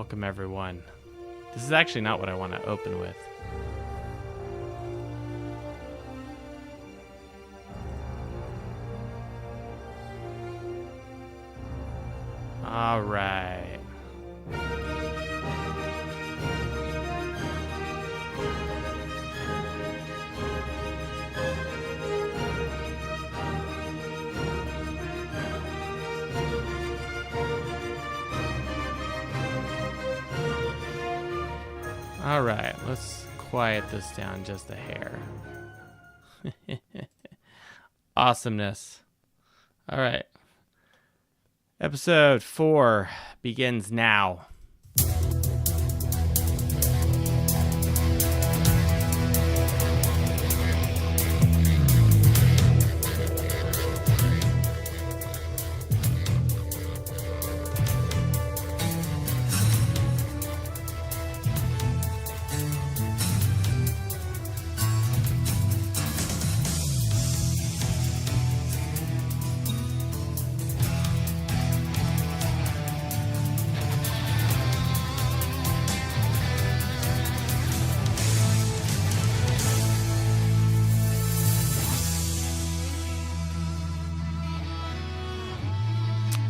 Welcome, everyone. This is actually not what I want to open with. All right. All right, let's quiet this down just a hair. Awesomeness. All right. Episode 4 begins now.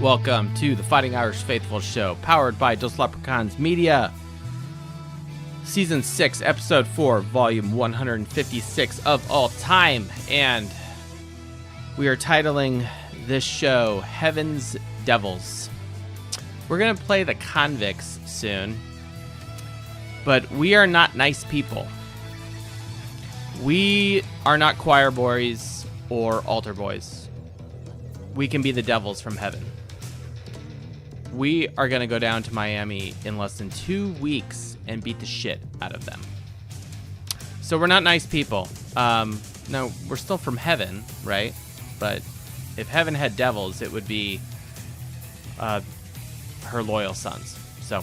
Welcome to the Fighting Irish Faithful Show, powered by Dos Leprechauns Media. Season 6, Episode 4, Volume 156 of all time. And we are titling this show, Heaven's Devils. We're going to play the Convicts soon, but we are not nice people. We are not choir boys or altar boys. We can be the devils from heaven. We are going to go down to Miami in less than 2 weeks and beat the shit out of them. So we're not nice people. No, we're still from heaven, right? But if heaven had devils, it would be her loyal sons. So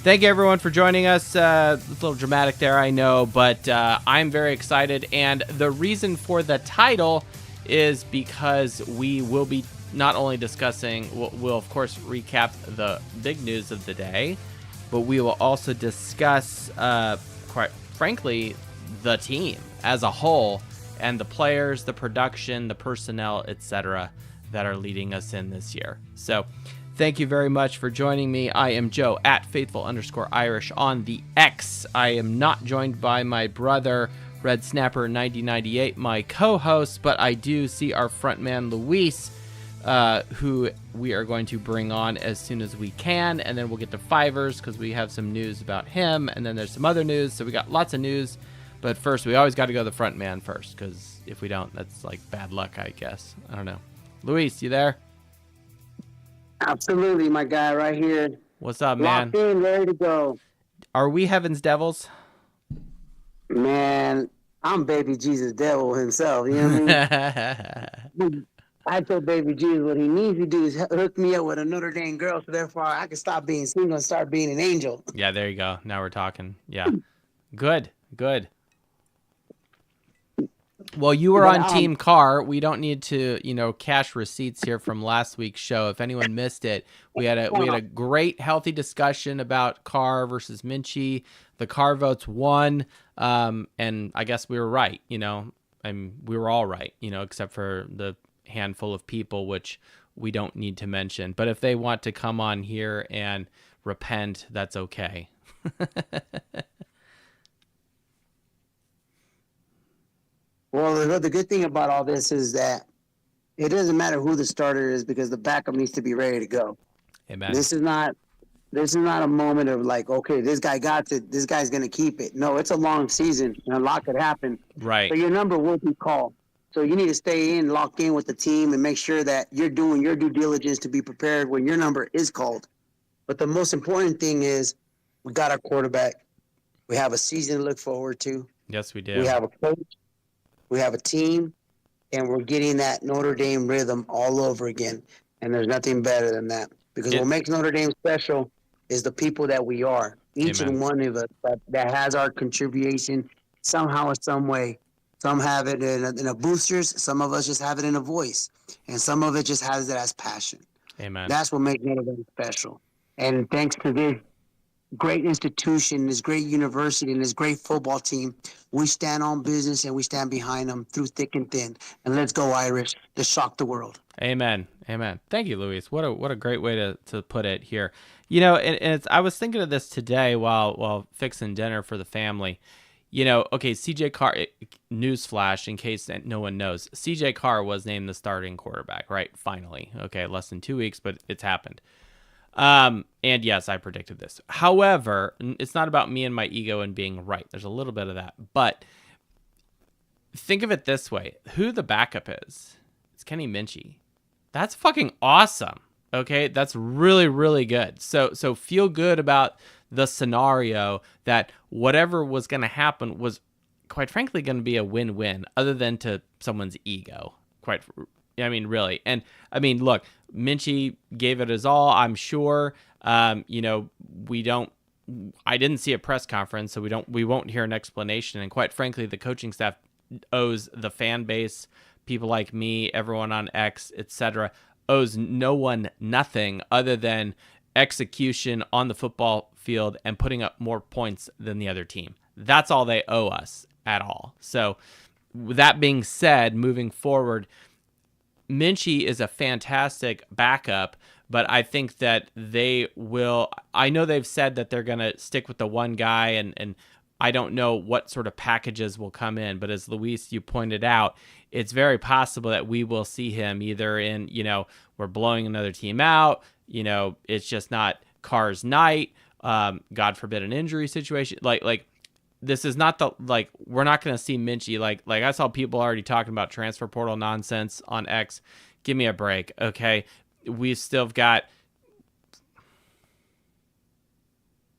thank you, everyone, for joining us. It's a little dramatic there, I know, but I'm very excited. And the reason for the title is because we will be not only discussing, we'll of course recap the big news of the day, but we will also discuss, quite frankly, the team as a whole and the players, the production, the personnel, etc. that are leading us in this year. So thank you very much for joining me. I am Joe at Faithful_Irish on the X. I am not joined by my brother, Red Snapper 9098, my co-host, but I do see our frontman, Luis, who we are going to bring on as soon as we can, and then we'll get to Fivers because we have some news about him, and then there's some other news, so we got lots of news, but first we always got to go to the front man first, because if we don't, that's like bad luck, I guess. I don't know. Luis, you there? Absolutely, my guy, right here. What's up, man? Locked in, ready to go. Are we Heaven's Devils? Man, I'm baby Jesus devil himself, you know what I mean? I told baby Jesus what he needs to do is hook me up with a Notre Dame girl, so therefore I can stop being single and start being an angel. Yeah, there you go. Now we're talking. Yeah. Good. Well, you were on Team Carr. We don't need to, cash receipts here from last week's show. If anyone missed it, we had a great, healthy discussion about Carr versus Minchie. The Carr votes won, and I guess we were right. We were all right, except for the handful of people which we don't need to mention. But if they want to come on here and repent, that's okay. Well, the good thing about all this is that it doesn't matter who the starter is because the backup needs to be ready to go. Amen. This is not a moment of like, okay, this guy got it, this guy's going to keep it. No, it's a long season and a lot could happen. Right. So your number will be called. So you need to stay locked in with the team and make sure that you're doing your due diligence to be prepared when your number is called. But the most important thing is we got our quarterback. We have a season to look forward to. Yes, we do. We have a coach. We have a team. And we're getting that Notre Dame rhythm all over again. And there's nothing better than that. Because what makes Notre Dame special is the people that we are. Each and one of us that has our contribution somehow or some way. Some have it in a boosters. Some of us just have it in a voice. And some of it just has it as passion. Amen. That's what makes Notre Dame special. And thanks to great institution, this great university, and this great football team. We stand on business and we stand behind them through thick and thin. And let's go, Irish. Let's shock the world. Amen. Amen. Thank you, Luis. What a great way to put it here. You know, and it's I was thinking of this today while fixing dinner for the family. You know, okay, CJ Carr, newsflash in case no one knows, CJ Carr was named the starting quarterback, right? Finally. Okay, less than 2 weeks, but it's happened. And yes, I predicted this. However, it's not about me and my ego and being right. There's a little bit of that. But think of it this way. Who the backup is? It's Kenny Minchie. That's fucking awesome. Okay? That's really, really good. So feel good about the scenario that whatever was going to happen was quite frankly going to be a win-win other than to someone's ego. Really. And I mean, look, Minchie gave it his all, I'm sure. You know, I didn't see a press conference, so we won't hear an explanation. And quite frankly, the coaching staff owes the fan base, people like me, everyone on X, etc., owes no one nothing other than execution on the football field and putting up more points than the other team. That's all they owe us at all. So with that being said, moving forward, Minchie is a fantastic backup, but I think that they will. I know they've said that they're going to stick with the one guy, and I don't know what sort of packages will come in. But as Luis, you pointed out, it's very possible that we will see him either in, you know, we're blowing another team out, you know, it's just not Carr's night, God forbid an injury situation, like. This is not we're not going to see Minchie. Like I saw people already talking about transfer portal nonsense on X. Give me a break. Okay. We've still got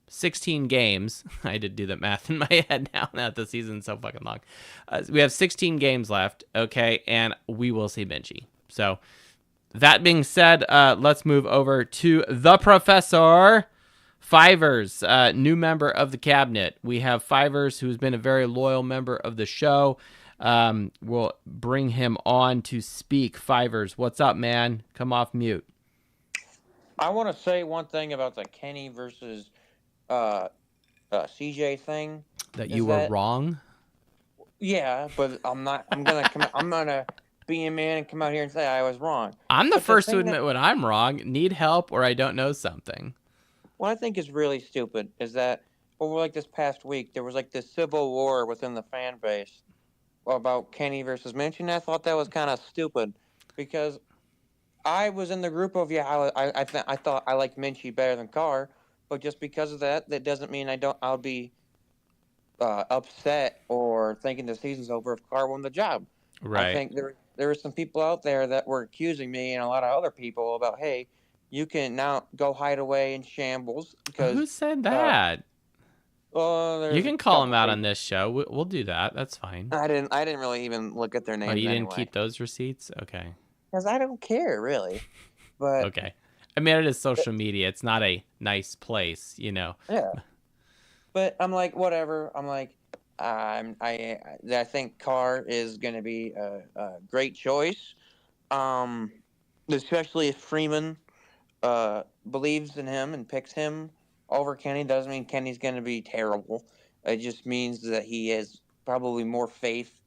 16 games. I did do the math in my head now that the season's so fucking long. We have 16 games left. Okay. And we will see Minchie. So that being said, let's move over to the professor. Fivers, new member of the cabinet. We have Fivers, who's been a very loyal member of the show. We'll bring him on to speak. Fivers, what's up, man? Come off mute. I want to say one thing about the Kenny versus CJ thing. That you were wrong? Yeah, but I'm not. I'm gonna be a man and come out here and say I was wrong. I'm the first to admit when I'm wrong, need help, or I don't know something. What I think is really stupid is that over like this past week, there was like this civil war within the fan base about Kenny versus Minchin. I thought that was kind of stupid because I was in the group of I thought I liked Minchie better than Carr, but just because of that, that doesn't mean I'll be upset or thinking the season's over if Carr won the job. Right. I think there were some people out there that were accusing me and a lot of other people about, hey, you can now go hide away in shambles because who said that? You can call them out on this show. We'll do that. That's fine. I didn't really even look at their names. Oh, you didn't anyway. keep those receipts? Okay. Because I don't care really. But okay. I mean, it is social media. It's not a nice place, you know. Yeah. But I'm like, whatever. I'm like, I think Carr is going to be a great choice, especially if Freeman believes in him and picks him over Kenny. Doesn't mean Kenny's going to be terrible. It just means that he has probably more faith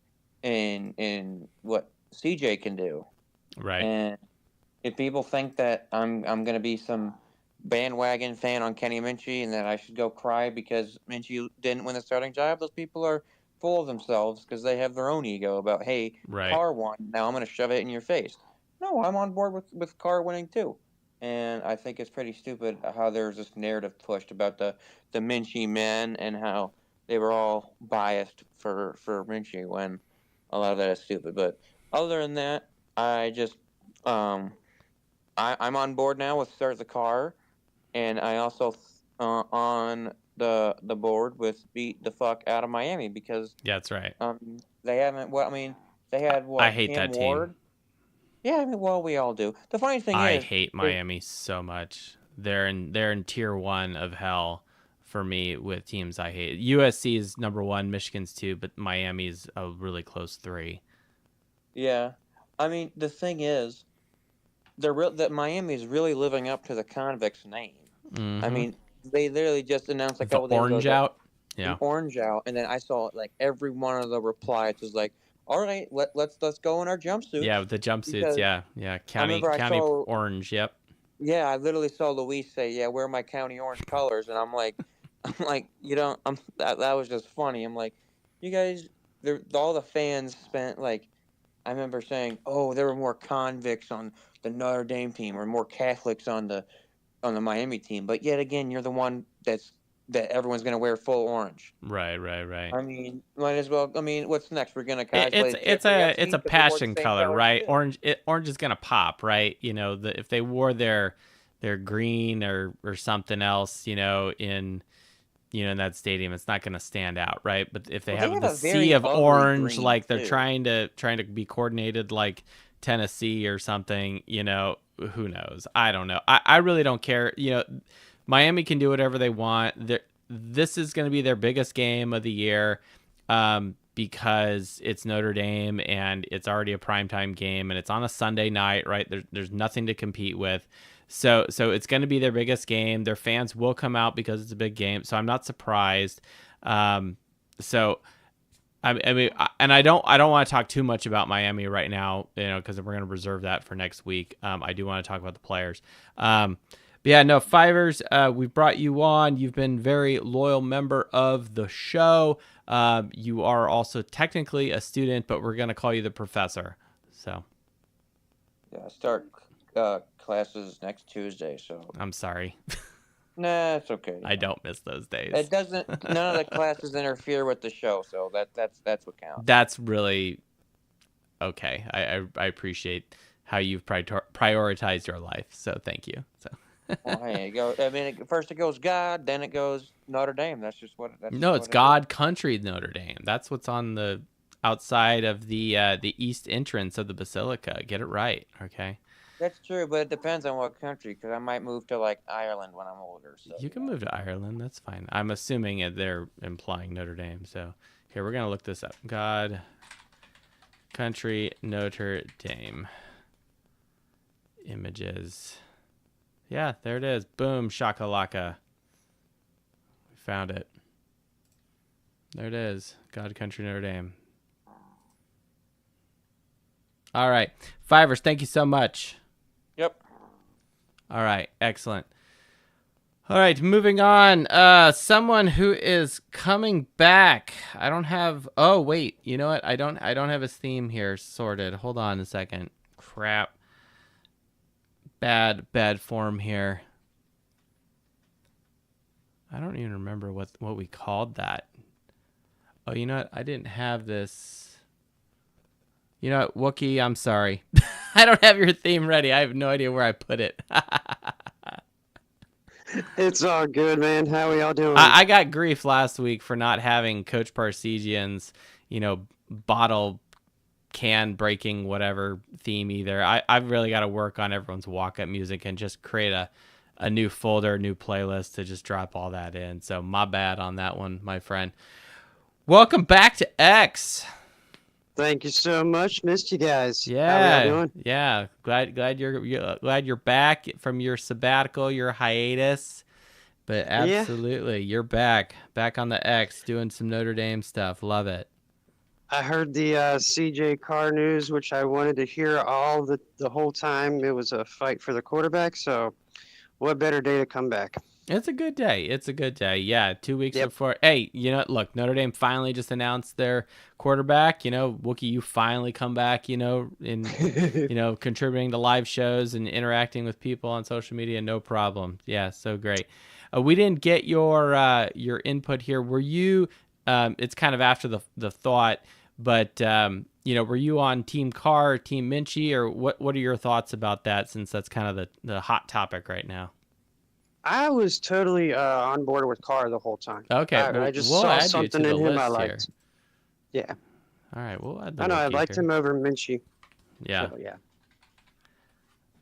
in what CJ can do. Right. And if people think that I'm going to be some bandwagon fan on Kenny Minchie and that I should go cry because Minchie didn't win the starting job, those people are full of themselves because they have their own ego about, hey, right. Carr won, now I'm going to shove it in your face. No, I'm on board with Carr winning too. And I think it's pretty stupid how there's this narrative pushed about the Minchie men and how they were all biased for Minchie when a lot of that is stupid. But other than that, I just I'm on board now with Start the Car, and I also on the board with Beat the Fuck Out of Miami because yeah, that's right. They haven't. Well, I mean, they had what? I hate Cam that Ward? team. Yeah, I mean, well, we all do. The funny thing is, I hate Miami so much. They're in tier 1 of hell for me with teams I hate. USC is number 1, Michigan's 2, but Miami's a really close 3. Yeah, I mean, the thing is, that Miami is really living up to the Convicts name. Mm-hmm. I mean, They literally just announced a The couple days ago orange that out. an Yeah. orange out, and then I saw like every one of the replies was like, "All right, let's go in our jumpsuits." Yeah, with the jumpsuits. Because Yeah, yeah. I remember I County saw, orange. Yep. yeah, I literally saw Luis say, "Yeah, wear my county orange colors," and I'm like, you know, that was just funny. I'm like, you guys, all the fans spent like, I remember saying, "Oh, there were more convicts on the Notre Dame team, or more Catholics on the Miami team," but yet again, you're the one that everyone's gonna wear full orange. Right. Right. Right. I mean, might as well. I mean, what's next? We're gonna It, cosplay the Jeffrey it's Epstein a because they wore the passion same color, colors right? too. Orange is gonna pop, right? You know, if they wore their green or something else, you know, in that stadium, it's not gonna stand out, right? But if they Well, they have have the a sea very of ugly orange, green like they're too. trying to be coordinated like Tennessee or something, you know, who knows? I don't know. I really don't care. You know, Miami can do whatever they want. This is going to be their biggest game of the year, because it's Notre Dame and it's already a primetime game and it's on a Sunday night, right? There's nothing to compete with. So it's going to be their biggest game. Their fans will come out because it's a big game. So I'm not surprised. So I mean, and I don't want to talk too much about Miami right now, you know, because we're going to reserve that for next week. I do want to talk about the players. But yeah, no, Fivers, we brought you on. You've been a very loyal member of the show. You are also technically a student, but we're going to call you the professor. So Yeah, I start classes next Tuesday, so I'm sorry. nah, it's okay. I don't miss those days. It doesn't. None of the classes interfere with the show, so that's what counts. That's really okay. I appreciate how you've prioritized your life. So thank you. So. Well, hey, I mean, first it goes God, then it goes Notre Dame. That's just what. No, it's God Country Notre Dame. That's what's on the outside of the east entrance of the basilica. Get it right, okay? That's true, but it depends on what country. Because I might move to like Ireland when I'm older. So You can move to Ireland. That's fine. I'm assuming they're implying Notre Dame. So here, we're gonna look this up. God Country Notre Dame images. Yeah, there it is. Boom, shakalaka. We found it. There it is. God Country Notre Dame. All right. Fivers, thank you so much. Yep. All right. Excellent. All right. Moving on. Someone who is coming back. I don't have. Oh, wait. You know what? I don't have his theme here sorted. Hold on a second. Crap. Bad form here. I don't even remember what we called that. Oh, you know what? I didn't have this. You know what, Wookie, I'm sorry. I don't have your theme ready. I have no idea where I put it. It's all good, man. How are y'all doing? I got grief last week for not having Coach Parsegian's, you know, bottle can breaking whatever theme either. I've really got to work on everyone's walk-up music and just create a new folder, new playlist to just drop all that in. So my bad on that one, my friend. Welcome back to X. Thank you so much. Missed you guys. Yeah, How are y'all doing? yeah. Glad you're back from your sabbatical, your hiatus. But absolutely, you're back on the X, doing some Notre Dame stuff. Love it. I heard the CJ Carr news, which I wanted to hear all the whole time. It was a fight for the quarterback. So, what better day to come back? It's a good day. It's a good day. Yeah, 2 weeks Yep. before. Hey, you know, look, Notre Dame finally just announced their quarterback. You know, Wookie, you finally come back. You know, in contributing to live shows and interacting with people on social media. No problem. Yeah, so great. We didn't get your input here. Were you? It's kind of after the thought, but were you on Team Carr, or Team Minchie, or what are your thoughts about that? Since that's kind of the hot topic right now. I was totally on board with Carr the whole time. Okay, I just we'll saw add something you to in the him I list liked. here. Yeah. All right, we'll add the I know I Wookiee liked here. him over Minchie. Yeah. So, yeah.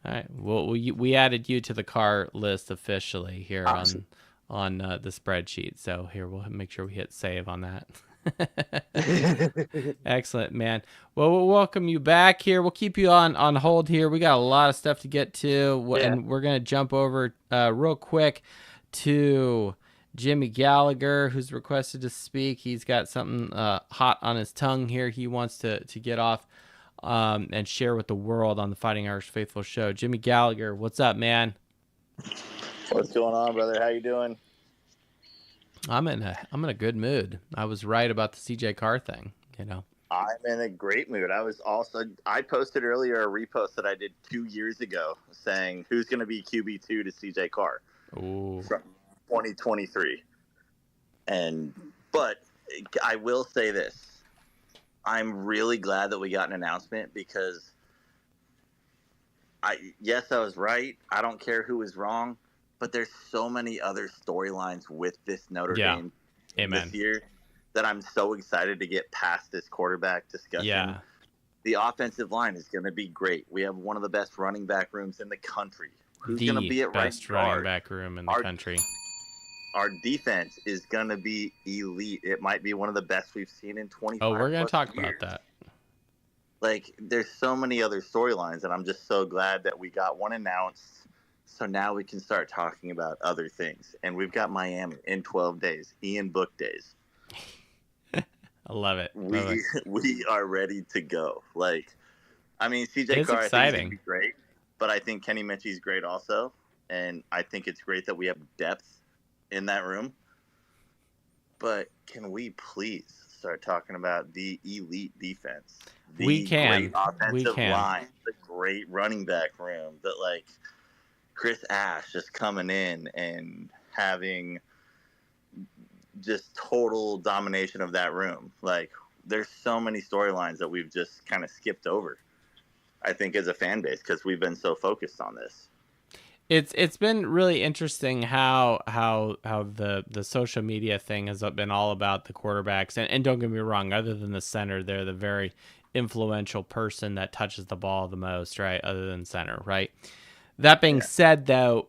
All right. Well, we added you to the Carr list officially here Awesome. on the spreadsheet. So here we'll make sure we hit save on that. Excellent, man. Well, we'll welcome you back here. We'll keep you on hold here. We got a lot of stuff to get to, and we're gonna jump over real quick to Jimmy Gallagher, who's requested to speak. He's got something hot on his tongue here he wants to get off and share with the world on the Fighting Irish Faithful show. Jimmy Gallagher, what's up, man? What's going on, brother? How you doing? I'm in a good mood. I was right about the CJ Carr thing, I'm in a great mood. I posted earlier a repost that I did 2 years ago saying who's going to be QB2 to CJ Carr Ooh. from 2023. But I will say this. I'm really glad that we got an announcement because I was right. I don't care who was wrong, but there's so many other storylines with this Notre Dame this year that I'm so excited to get past this quarterback discussion. Yeah. The offensive line is going to be great. We have one of the best running back rooms in the country. Who's going to be at right best running back room in the country. Our defense is going to be elite. It might be one of the best we've seen in 25 Oh, we're going to talk years. about that. Like, there's so many other storylines, and I'm just so glad that we got one announced. So now we can start talking about other things. And we've got Miami in 12 days, Ian Book days. I love it. We are ready to go. Like, I mean, CJ Carr, I think, is going to be great, but I think Kenny Minchey's great also. And I think it's great that we have depth in that room. But can we please start talking about the elite defense? The great offensive line, the great running back room, that, like, Chris Ash just coming in and having just total domination of that room. Like, there's so many storylines that we've just kind of skipped over, I think, as a fan base, because we've been so focused on this. It's been really interesting how the social media thing has been all about the quarterbacks, and don't get me wrong, other than the center, they're the very influential person that touches the ball the most, right? Other than center, right? That being said, though,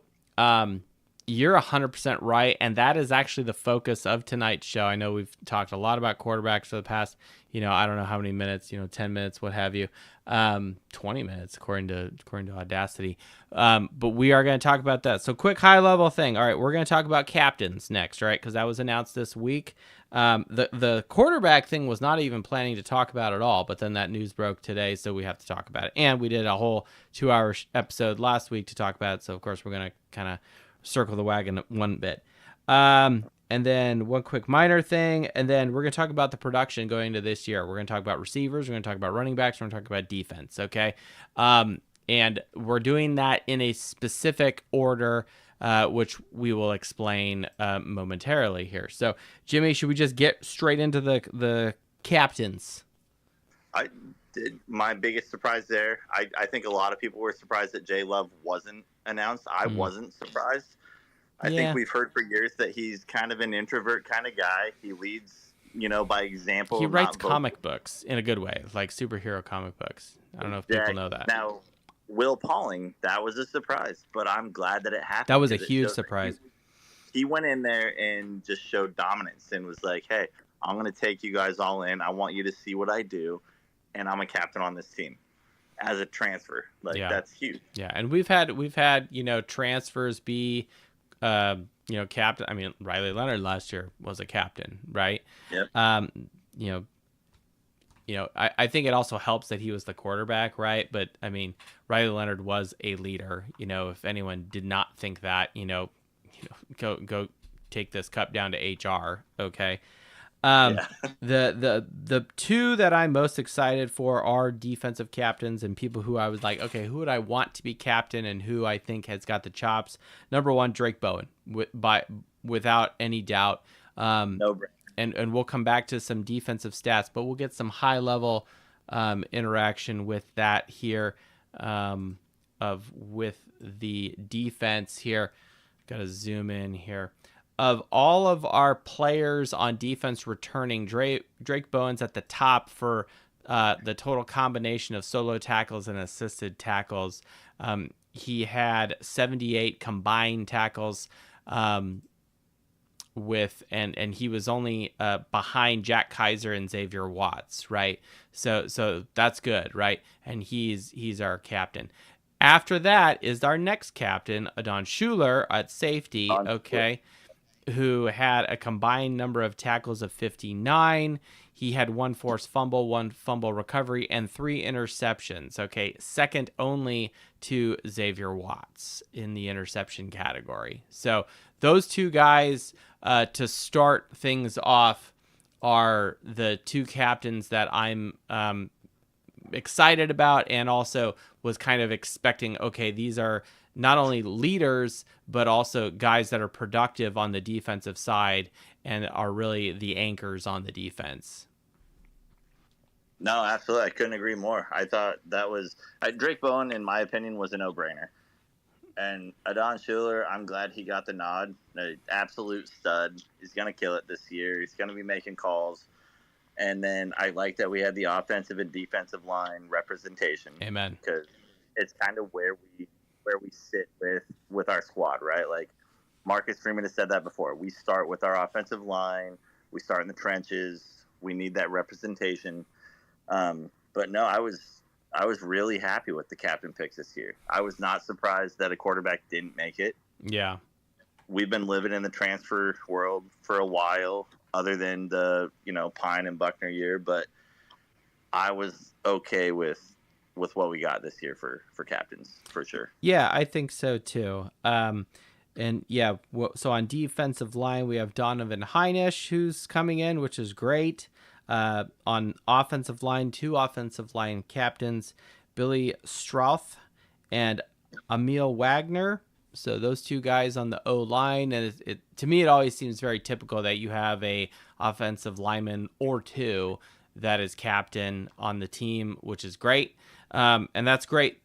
you're 100% right, and that is actually the focus of tonight's show. I know we've talked a lot about quarterbacks for the past, I don't know how many minutes, 10 minutes, what have you, 20 minutes according to Audacity. But we are going to talk about that. So quick high level thing. All right, we're going to talk about captains next, right? Because that was announced this week. The quarterback thing was not even planning to talk about at all, but then that news broke today, so we have to talk about it. And we did a whole 2-hour episode last week to talk about it, so of course we're going to kind of circle the wagon one bit. And then one quick minor thing, and then we're going to talk about the production going into this year. We're going to talk about receivers, we're going to talk about running backs, we're going to talk about defense, okay? And we're doing that in a specific order, which we will explain momentarily here. So, Jimmy, should we just get straight into the captains? I did. My biggest surprise there, I think a lot of people were surprised that Jay Love wasn't announced. I wasn't surprised. I think we've heard for years that he's kind of an introvert kind of guy. He leads, by example. He writes comic books in a good way, like superhero comic books. I don't know if people know that. Now, Will Pauling, that was a surprise, but I'm glad that it happened. That was a huge surprise. He went in there and just showed dominance and was like, hey, I'm going to take you guys all in. I want you to see what I do, and I'm a captain on this team as a transfer. That's huge. Yeah, and we've had transfers be captain. I mean, Riley Leonard last year was a captain, right? Yep. I think it also helps that he was the quarterback, right? But I mean, Riley Leonard was a leader. If anyone did not think that, go take this cup down to HR. Okay. The two that I'm most excited for are defensive captains and people who I was like, okay, who would I want to be captain and who I think has got the chops. Number one, Drake Bowen, without any doubt. No brainer. And we'll come back to some defensive stats, but we'll get some high level interaction with that here, with the defense here. Got to zoom in here. Of all of our players on defense returning, Drake Bowen's at the top for the total combination of solo tackles and assisted tackles. He had 78 combined tackles. And he was only behind Jack Kaiser and Xavier Watts, right? So that's good, right? And he's our captain. After that is our next captain, Adon Schuler at safety, okay, who had a combined number of tackles of 59. He had 1 forced fumble, 1 fumble recovery, and 3 interceptions, okay, second only to Xavier Watts in the interception category. So those 2 guys to start things off are the 2 captains that I'm excited about, and also was kind of expecting, okay, these are not only leaders, but also guys that are productive on the defensive side and are really the anchors on the defense. No, absolutely. I couldn't agree more. I thought that was Drake Bowen, in my opinion, was a no-brainer. And Adon Schuler, I'm glad he got the nod. An absolute stud. He's going to kill it this year. He's going to be making calls. And then I like that we had the offensive and defensive line representation. Amen. Because it's kind of where we sit with our squad, right? Like Marcus Freeman has said that before. We start with our offensive line. We start in the trenches. We need that representation. But no, I was really happy with the captain picks this year. I was not surprised that a quarterback didn't make it. Yeah. We've been living in the transfer world for a while, other than the, Pine and Buckner year, but I was okay with what we got this year for captains, for sure. Yeah, I think so too. And yeah, so on defensive line, we have Donovan Heinisch, who's coming in, which is great. On offensive line, 2 offensive line captains, Billy Strouth and Emil Wagner. So those 2 guys on the O-line, and it to me, it always seems very typical that you have a offensive lineman or 2 that is captain on the team, which is great. And that's great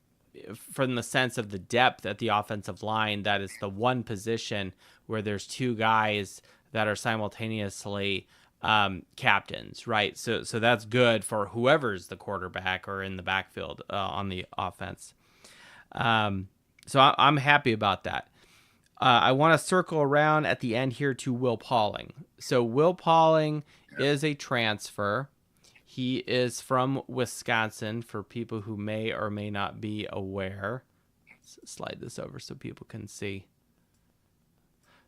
from the sense of the depth at the offensive line. That is the one position where there's 2 guys that are simultaneously captains, right? So that's good for whoever's the quarterback or in the backfield on the offense. So I'm happy about that. I want to circle around at the end here to Will Pauling. So Will Pauling is a transfer. He is from Wisconsin, for people who may or may not be aware. Let's slide this over so people can see.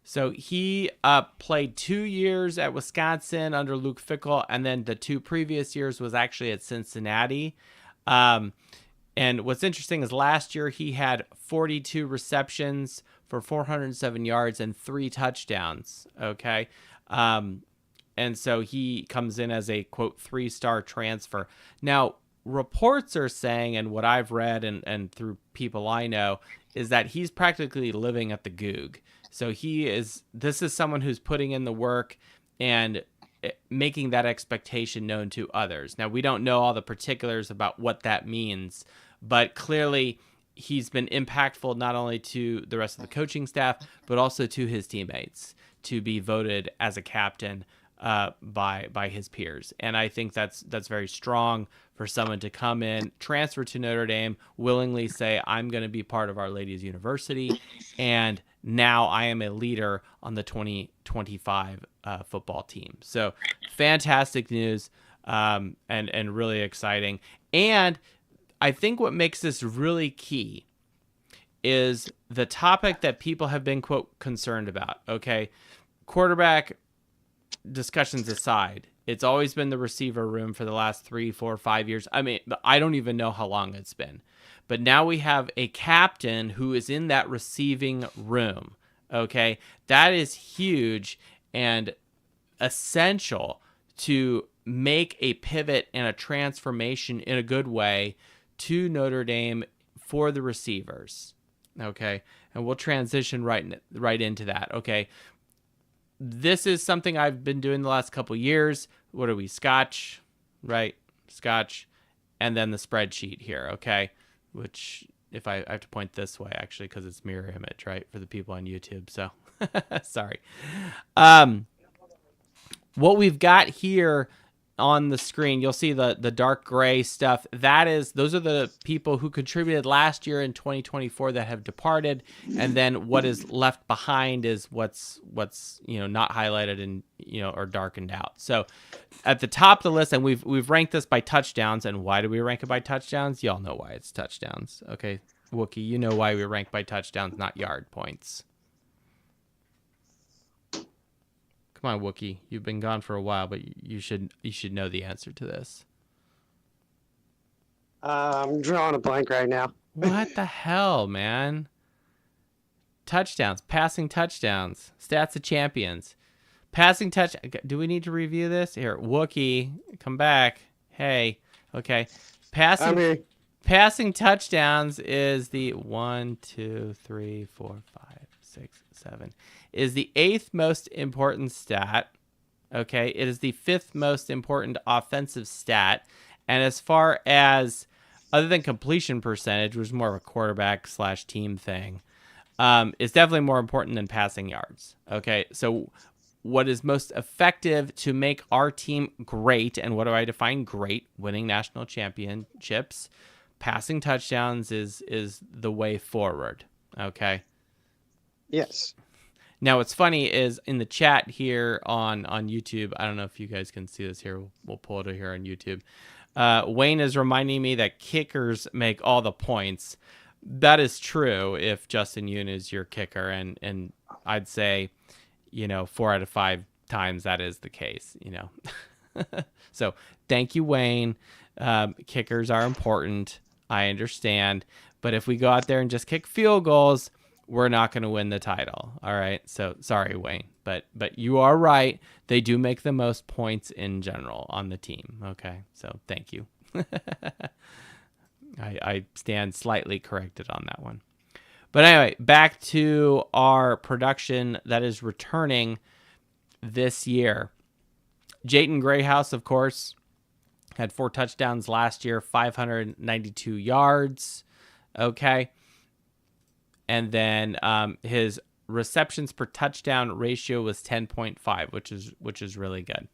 So he played 2 years at Wisconsin under Luke Fickell, and then the 2 previous years was actually at Cincinnati. And what's interesting is last year he had 42 receptions for 407 yards and 3 touchdowns. Okay. And so he comes in as a, quote, 3-star transfer. Now, reports are saying, and what I've read and through people I know, is that he's practically living at the Goog. So this is someone who's putting in the work and making that expectation known to others. Now, we don't know all the particulars about what that means, but clearly he's been impactful not only to the rest of the coaching staff, but also to his teammates to be voted as a captain by his peers. And I think that's very strong for someone to come in, transfer to Notre Dame, willingly say, I'm going to be part of Our Lady's University, and now I am a leader on the 2025 football team. So fantastic news, and really exciting. And I think what makes this really key is the topic that people have been, quote, concerned about. Okay, quarterback discussions aside, it's always been the receiver room for the last 3, 4, 5 years. I mean, I don't even know how long it's been. But now we have a captain who is in that receiving room. Okay, that is huge and essential to make a pivot and a transformation in a good way to Notre Dame for the receivers. Okay, and we'll transition right into that. Okay, this is something I've been doing the last couple years. What are we? Scotch, right? Scotch, and then the spreadsheet here. Okay, which if I have to point this way actually because it's mirror image, right, for the people on YouTube. So sorry. What we've got here on the screen, you'll see the dark gray stuff. Those are the people who contributed last year in 2024 that have departed, and then what is left behind is what's not highlighted and or darkened out. So at the top of the list, and we've ranked this by touchdowns. And why do we rank it by touchdowns? Y'all know why it's touchdowns. Okay, Wookie, you know why we rank by touchdowns, not yard points. Come on, Wookie. You've been gone for a while, but you should know the answer to this. I'm drawing a blank right now. What the hell, man? Touchdowns, passing touchdowns, stats of champions. Passing touch. Do we need to review this? Here, Wookie, come back. Hey, okay. Passing touchdowns is the 1, 2, 3, 4, 5, 6, 7. Is the 8th most important stat. Okay, it is the 5th most important offensive stat. And as far as other than completion percentage, which is more of a quarterback / team thing, it's definitely more important than passing yards. Okay, so what is most effective to make our team great, and what do I define great? Winning national championships. Passing touchdowns is the way forward. Okay. Yes. Now, what's funny is in the chat here on YouTube, I don't know if you guys can see this here. We'll pull it here on YouTube. Wayne is reminding me that kickers make all the points. That is true if Justin Yoon is your kicker, and I'd say, 4 out of 5 times that is the case, So thank you, Wayne. Kickers are important. I understand. But if we go out there and just kick field goals, we're not going to win the title. All right. So sorry, Wayne, but you are right. They do make the most points in general on the team. Okay. So thank you. I stand slightly corrected on that one. But anyway, back to our production that is returning this year. Jayton Grayhouse, of course, had 4 touchdowns last year, 592 yards. Okay. And then his receptions per touchdown ratio was 10.5, which is really good.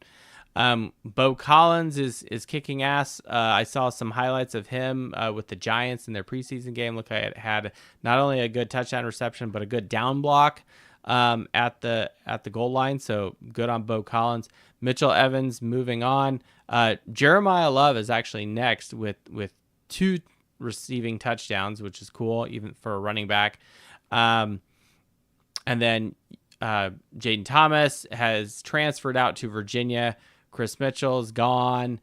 Bo Collins is kicking ass. I saw some highlights of him with the Giants in their preseason game. Look, I had not only a good touchdown reception, but a good down block at the goal line. So good on Bo Collins. Mitchell Evans moving on. Jeremiah Love is actually next with 2 receiving touchdowns, which is cool, even for a running back. And then Jaden Thomas has transferred out to Virginia. Chris Mitchell's gone.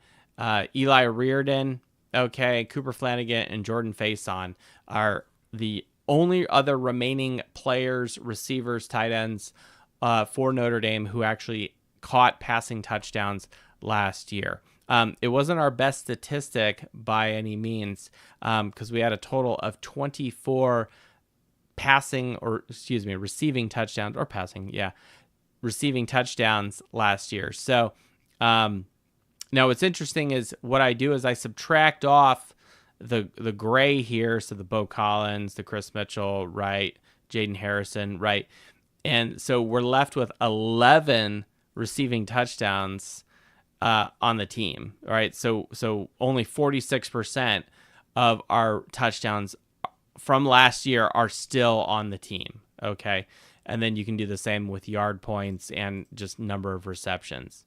Eli Reardon, okay. Cooper Flanagan and Jordan Faison are the only other remaining players, receivers, tight ends for Notre Dame who actually caught passing touchdowns last year. It wasn't our best statistic by any means because we had a total of 24 receiving touchdowns receiving touchdowns last year. So now what's interesting is what I do is I subtract off the gray here. So the Bo Collins, the Chris Mitchell, right? Jaden Harrison, right? And so we're left with 11 receiving touchdowns on the team, right? So only 46% of our touchdowns from last year are still on the team, okay? And then you can do the same with yard points and just number of receptions.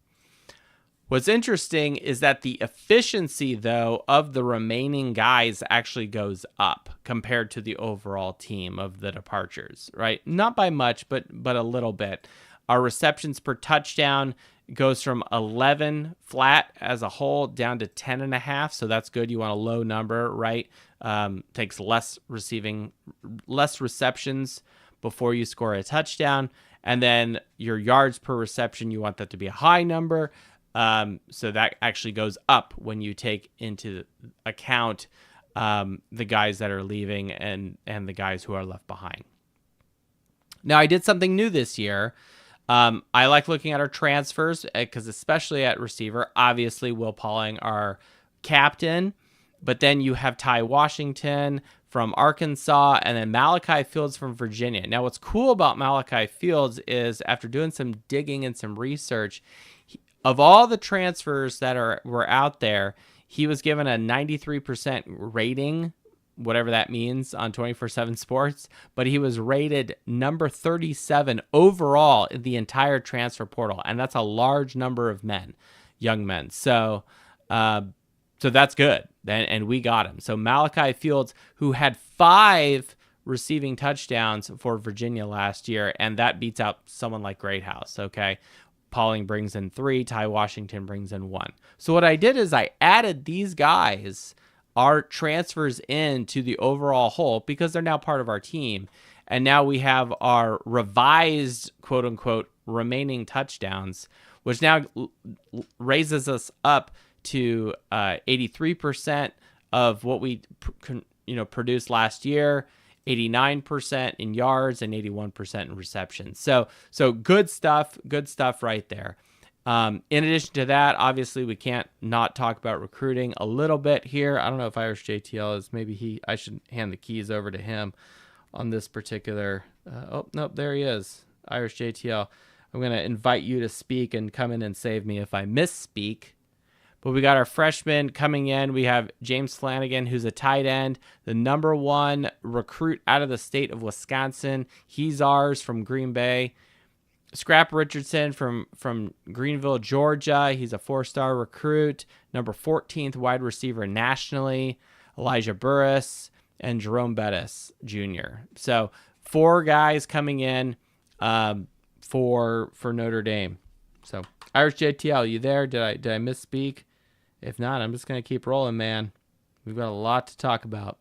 What's interesting is that the efficiency, though, of the remaining guys actually goes up compared to the overall team of the departures, right? Not by much, but a little bit. Our receptions per touchdown goes from 11 flat as a whole down to 10.5. So that's good. You want a low number, right? Takes less receptions before you score a touchdown. And then your yards per reception, you want that to be a high number. So that actually goes up when you take into account the guys that are leaving and the guys who are left behind. Now, I did something new this year. I like looking at our transfers because especially at receiver, obviously Will Pauling, our captain, but then you have Ty Washington from Arkansas and then Malachi Fields from Virginia. Now, what's cool about Malachi Fields is after doing some digging and some research, of all the transfers that were out there, he was given a 93% rating, whatever that means, on 24/7 Sports, but he was rated number 37 overall in the entire transfer portal, and that's a large number of young men. So that's good. and we got him. So Malachi Fields, who had 5 receiving touchdowns for Virginia last year, and that beats out someone like Greathouse, okay? Pauling brings in 3, Ty Washington brings in 1. So what I did is I added these guys, our transfers, into the overall whole because they're now part of our team. And now we have our revised, quote unquote, remaining touchdowns, which now raises us up to 83% of what we produced last year, 89% in yards, and 81% in receptions. So good stuff right there. In addition to that, obviously we can't not talk about recruiting a little bit here. I don't know if Irish JTL is, I should hand the keys over to him on this particular. Oh, nope, there he is. Irish JTL. I'm going to invite you to speak and come in and save me if I misspeak. But we got our freshman coming in. We have James Flanagan, who's a tight end, the number 1 recruit out of the state of Wisconsin. He's ours from Green Bay. Scrap Richardson from Greenville, Georgia. He's a 4-star recruit, number 14th wide receiver nationally. Elijah Burris and Jerome Bettis Jr. So 4 guys coming in for Notre Dame. So Irish JTL, you there? Did I misspeak? If not, I'm just going to keep rolling, man. We've got a lot to talk about.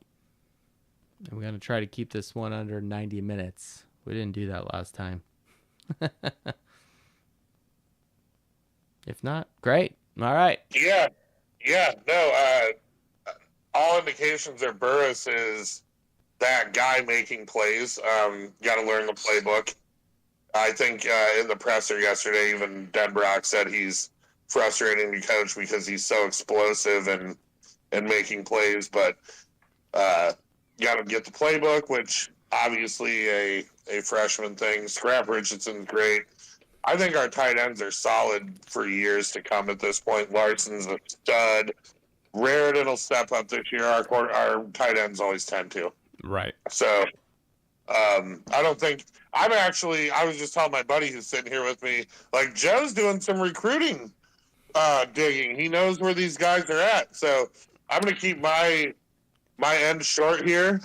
And we're going to try to keep this one under 90 minutes. We didn't do that last time. If not, great. All right. Yeah. No, all indications are Burris is that guy making plays. Got to learn the playbook. I think in the presser yesterday, even Denbrock said he's frustrating to coach because he's so explosive and making plays. But got to get the playbook, which obviously a freshman thing. Scrap Richardson's great. I think our tight ends are solid for years to come at this point. Larson's a stud. Raritan will step up this year. Our tight ends always tend to. Right. So I don't think – I was just telling my buddy who's sitting here with me, like, Joe's doing some recruiting digging. He knows where these guys are at. So I'm going to keep my end short here.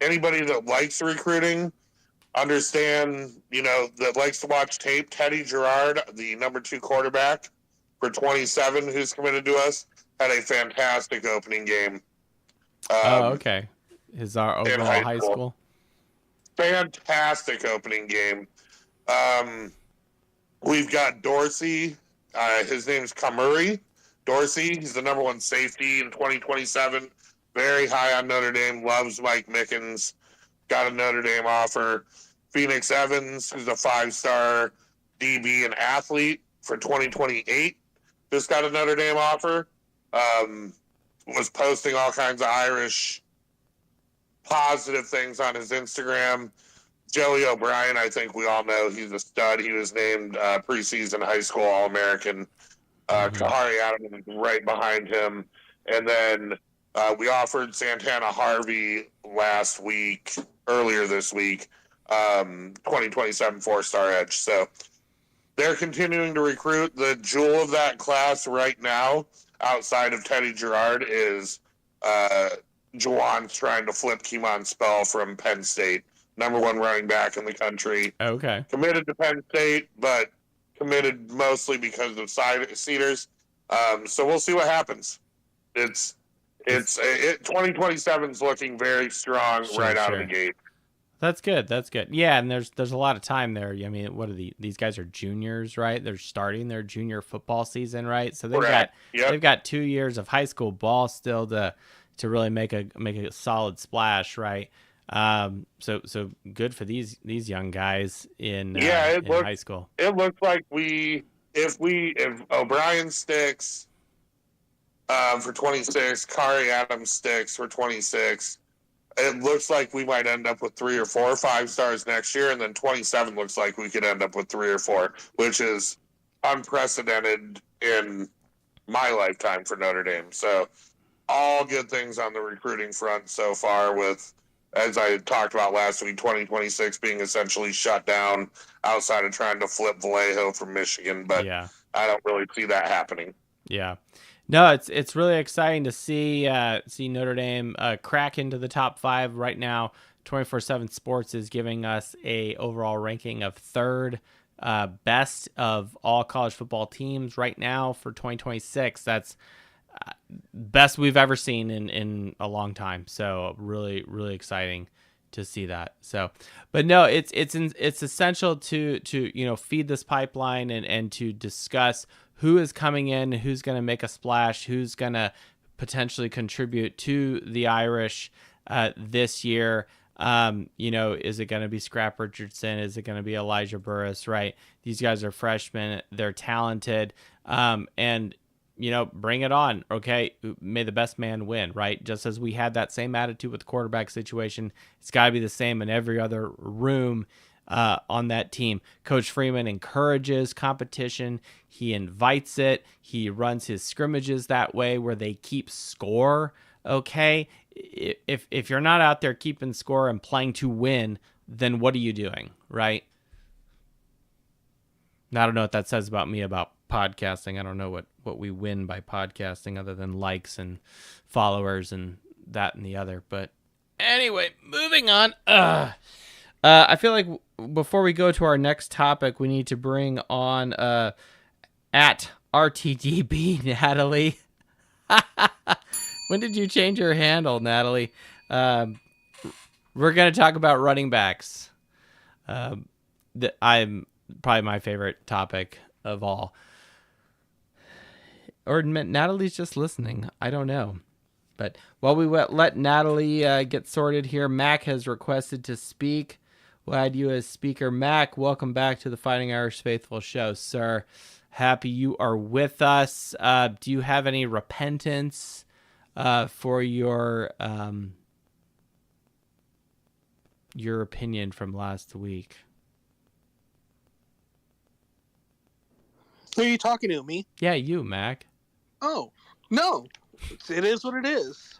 Anybody that likes recruiting, understand, that likes to watch tape, Teddy Gerard, the number 2 quarterback for 27, who's committed to us, had a fantastic opening game. Okay. Is our overall high school? Fantastic opening game. We've got Dorsey. His name's Kamuri Dorsey. He's the number 1 safety in 2027. Very high on Notre Dame. Loves Mike Mickens. Got a Notre Dame offer. Phoenix Evans, who's a 5-star DB and athlete for 2028. Just got a Notre Dame offer. Was posting all kinds of Irish positive things on his Instagram. Joey O'Brien, I think we all know he's a stud. He was named preseason high school All-American. Kahari Adams is right behind him. And then we offered Santana Harvey earlier this week, 2027 4-star edge. So they're continuing to recruit. The jewel of that class right now, outside of Teddy Gerard, is Juwan's trying to flip Keemon Spell from Penn State, number 1 running back in the country. Okay. Committed to Penn State, but committed mostly because of Cedars. So we'll see what happens. 2027 is looking very strong out of the gate. That's good. Yeah, and there's a lot of time there. I mean, what are these guys are juniors, right? They're starting their junior football season, right? So they've got 2 years of high school ball still to really make a solid splash, right? So good for these young guys in high school. It looks like if O'Brien sticks for 26, Kari Adams sticks for 26. It looks like we might end up with 3 or 4 5-stars next year, and then 27 looks like we could end up with 3 or 4, which is unprecedented in my lifetime for Notre Dame. So all good things on the recruiting front so far, with, as I talked about last week, 2026 being essentially shut down outside of trying to flip Vallejo from Michigan. But yeah. I don't really see that happening. Yeah. No, it's really exciting to see Notre Dame crack into the top 5 right now. 24/7 Sports is giving us a overall ranking of 3rd best of all college football teams right now for 2026. That's best we've ever seen in a long time. So really, really exciting to see that. So, but no, it's essential to feed this pipeline and to discuss who is coming in, who's going to make a splash, who's going to potentially contribute to the Irish this year. Is it going to be Scrap Richardson? Is it going to be Elijah Burris? Right. These guys are freshmen. They're talented. And bring it on. Okay. May the best man win, right? Just as we had that same attitude with the quarterback situation, it's got to be the same in every other room on that team. Coach Freeman encourages competition. He invites it. He runs his scrimmages that way where they keep score. Okay. If you're not out there keeping score and playing to win, then what are you doing? Right. I don't know what that says about me about podcasting. I don't know what we win by podcasting other than likes and followers and that and the other. But anyway, moving on. I feel like before we go to our next topic, we need to bring on at RTDB Natalie. When did you change your handle, Natalie? We're going to talk about running backs. I'm probably my favorite topic of all. Or Natalie's just listening. I don't know. But while we let Natalie get sorted here, Mac has requested to speak. We'll add you as speaker. Mac, welcome back to the Fighting Irish Faithful show, sir. Happy you are with us. Do you have any repentance for your opinion from last week? Who are you talking to, me? Yeah, you, Mac. Oh, no. It is what it is.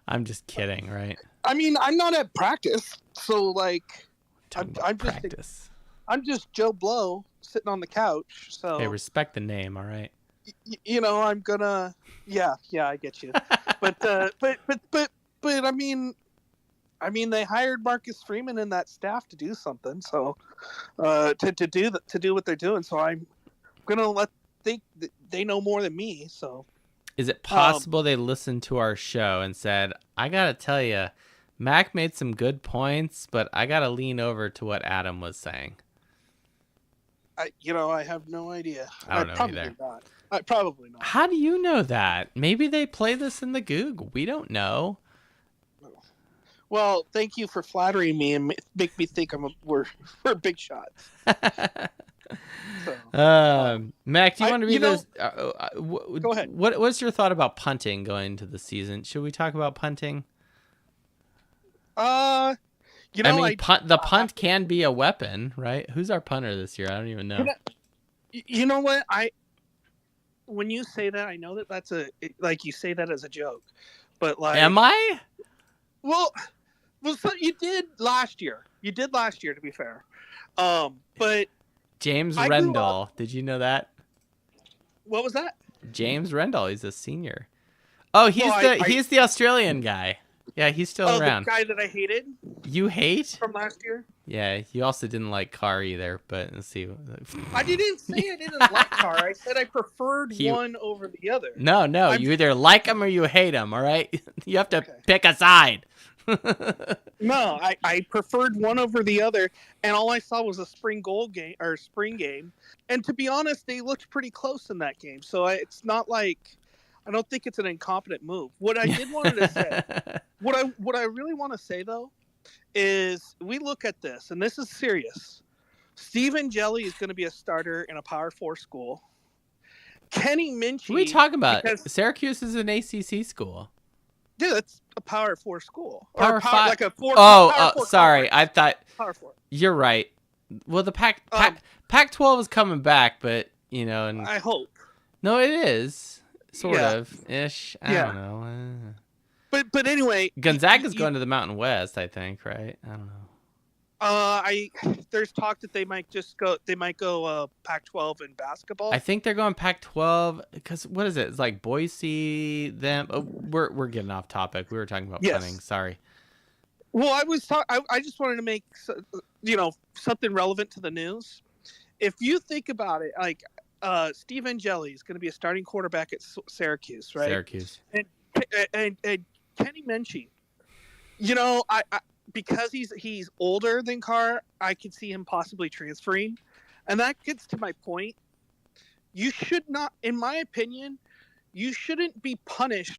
I'm just kidding, right? I mean, I'm not at practice, so, like, I'm just Joe Blow sitting on the couch, so... Hey, respect the name, all right? I'm gonna... Yeah, I get you. But I mean, they hired Marcus Freeman and that staff to do something, so... to do what they're doing, so I'm gonna think that they know more than me, so... Is it possible they listened to our show and said, I gotta tell you, Mac made some good points, but I gotta lean over to what Adam was saying? I have no idea. I don't know either. Probably not. How do you know that? Maybe they play this in the Goog. We don't know. Well, thank you for flattering me and make me think we're big shots. Mac, do you want to read those? Go ahead. What's your thought about punting going into the season? Should we talk about punting? The punt can be a weapon, right? Who's our punter this year? I don't even know. You know what? When you say that, I know that's you say that as a joke, but like, am I? Well, so you did last year. You did last year, to be fair. But James Rendell, did you know that? What was that? James Rendell, he's a senior. Oh, he's the Australian guy. Yeah, he's still around. The guy that I hated. You hate? From last year? Yeah, you also didn't like Carr either, but let's see. I didn't say I didn't like Carr. I said I preferred one over the other. No, you either like him or you hate him, all right? You have to pick a side. No, I preferred one over the other, and all I saw was a spring game. And to be honest, they looked pretty close in that game. So it's not like... I don't think it's an incompetent move. What I did want to say, what I really want to say though, is we look at this, and this is serious. Stephen Jelly is going to be a starter in a Power 4 school. Kenny Minchie. What are you talking about? Syracuse is an ACC school. Yeah, that's a Power 4 school. Power 5. Like a 4. Oh, sorry. I thought. Power 4. You're right. Well, the Pac-12 is coming back, but and I hope. No, it is. Sort of ish. I don't know. But anyway, Gonzaga's going to the Mountain West, I think, right? I don't know. There's talk that they might go Pac-12 in basketball. I think they're going Pac-12 because what is it? It's like Boise. Them. Oh, we're getting off topic. We were talking about punting. Sorry. Well, I just wanted to make something relevant to the news. If you think about it, like Steve Angeli is going to be a starting quarterback at Syracuse, right? Syracuse. And Kenny Menchie, I because he's older than Carr, I could see him possibly transferring, and that gets to my point. You should not, in my opinion, you shouldn't be punished